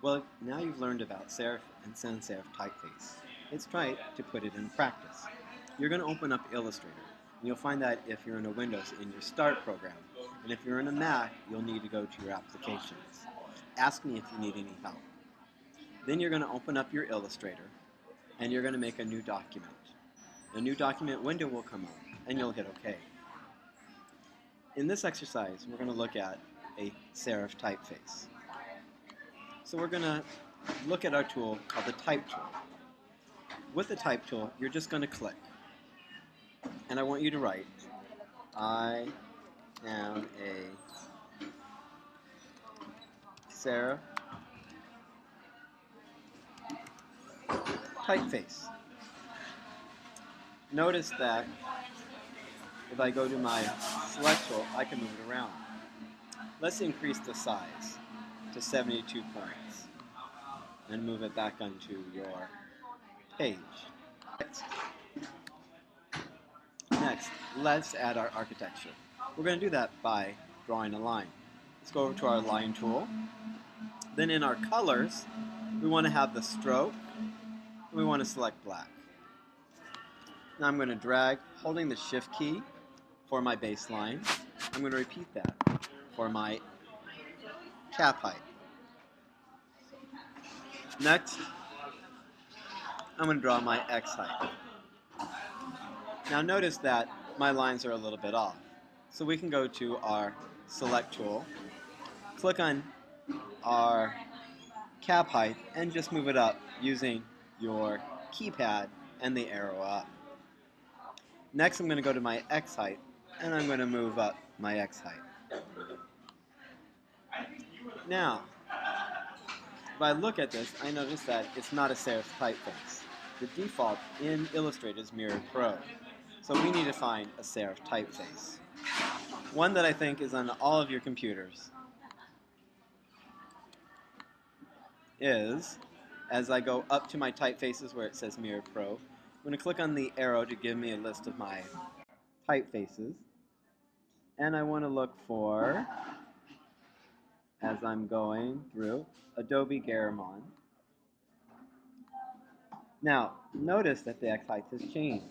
Well, now you've learned about serif and sans serif typeface. It's time to put it in practice. You're going to open up Illustrator, and you'll find that if you're in a Windows, in your Start program, and if you're in a Mac, you'll need to go to your Applications. Ask me if you need any help. Then you're going to open up your Illustrator, and you're going to make a new document. A new document window will come up, and you'll hit OK. In this exercise, we're going to look at a serif typeface. So we're going to look at our tool called the Type tool. With the Type tool, you're just going to click. And I want you to write, I am a serif typeface. Notice that if I go to my select tool, I can move it around. Let's increase the size to 72 points and move it back onto your page. Next, let's add our architecture. We're going to do that by drawing a line. Let's go over to our line tool. Then in our colors, we want to have the stroke, and we want to select black. Now I'm going to drag, holding the Shift key for my baseline. I'm going to repeat that for my cap height. Next, I'm going to draw my X height. Now notice that my lines are a little bit off. So we can go to our Select tool, click on our cap height, and just move it up using your keypad and the arrow up. Next, I'm going to go to my X height, and I'm going to move up my X height. Now, if I look at this, I notice that it's not a serif typeface. The default in Illustrator is Mirrored Pro. So we need to find a serif typeface. One that I think is on all of your computers is, as I go up to my typefaces where it says Mirrored Pro, I'm going to click on the arrow to give me a list of my typefaces. And I want to look for, as I'm going through, Adobe Garamond. Now, notice that the X height has changed,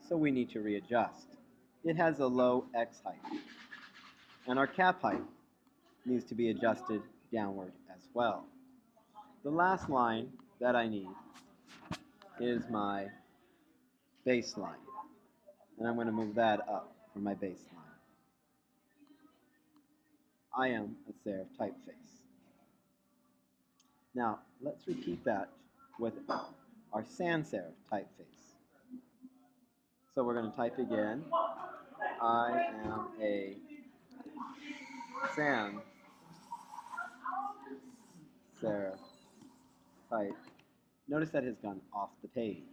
so we need to readjust. It has a low X height, and our cap height needs to be adjusted downward as well. The last line that I need is my baseline, and I'm going to move that up for my baseline. I am a serif typeface. Now, let's repeat that with our sans serif typeface. So we're going to type again, I am a sans serif type. Notice that has gone off the page.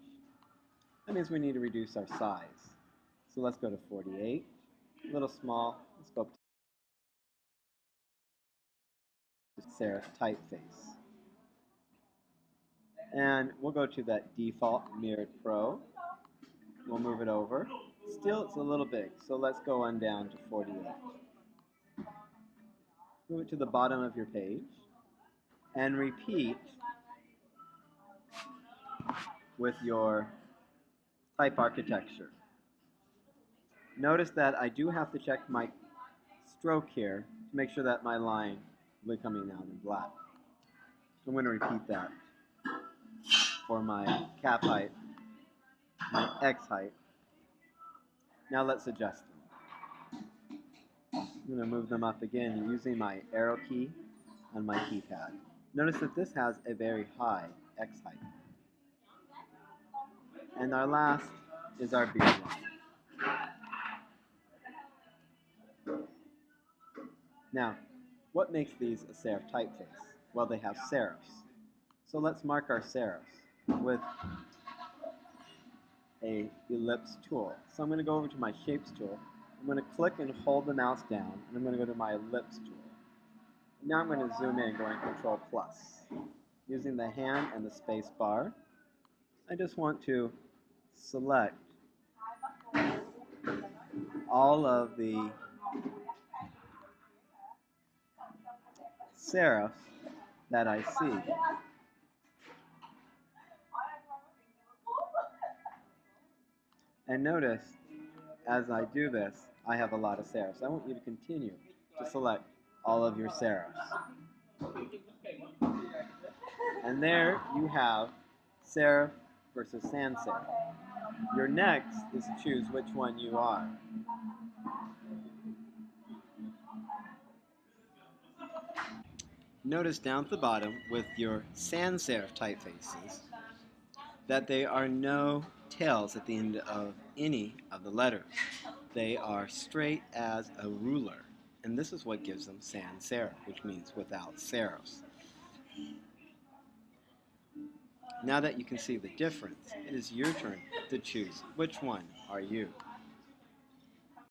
That means we need to reduce our size. So let's go to 48, a little small. Let's go up to serif typeface. And we'll go to that default Mirrored Pro. We'll move it over. Still, it's a little big, so let's go on down to 48. Move it to the bottom of your page, and repeat with your type architecture. Notice that I do have to check my stroke here to make sure that my line will be coming out in black. I'm going to repeat that for my cap height, my X height. Now let's adjust them. I'm going to move them up again using my arrow key on my keypad. Notice that this has a very high X height. And our last is our beard line. Now, what makes these a serif typeface? Well, they have serifs. So let's mark our serifs with a ellipse tool. So I'm going to go over to my shapes tool. I'm going to click and hold the mouse down, and I'm going to go to my ellipse tool. Now I'm going to zoom in, going Control plus. Using the hand and the space bar, I just want to select all of the serifs that I see. And notice, as I do this, I have a lot of serifs. I want you to continue to select all of your serifs. And there you have serif versus sans serif. Your next is to choose which one you are. Notice down at the bottom with your sans serif typefaces that there are no tails at the end of any of the letters. They are straight as a ruler. And this is what gives them sans serif, which means without serifs. Now that you can see the difference, it is your turn to choose which one are you.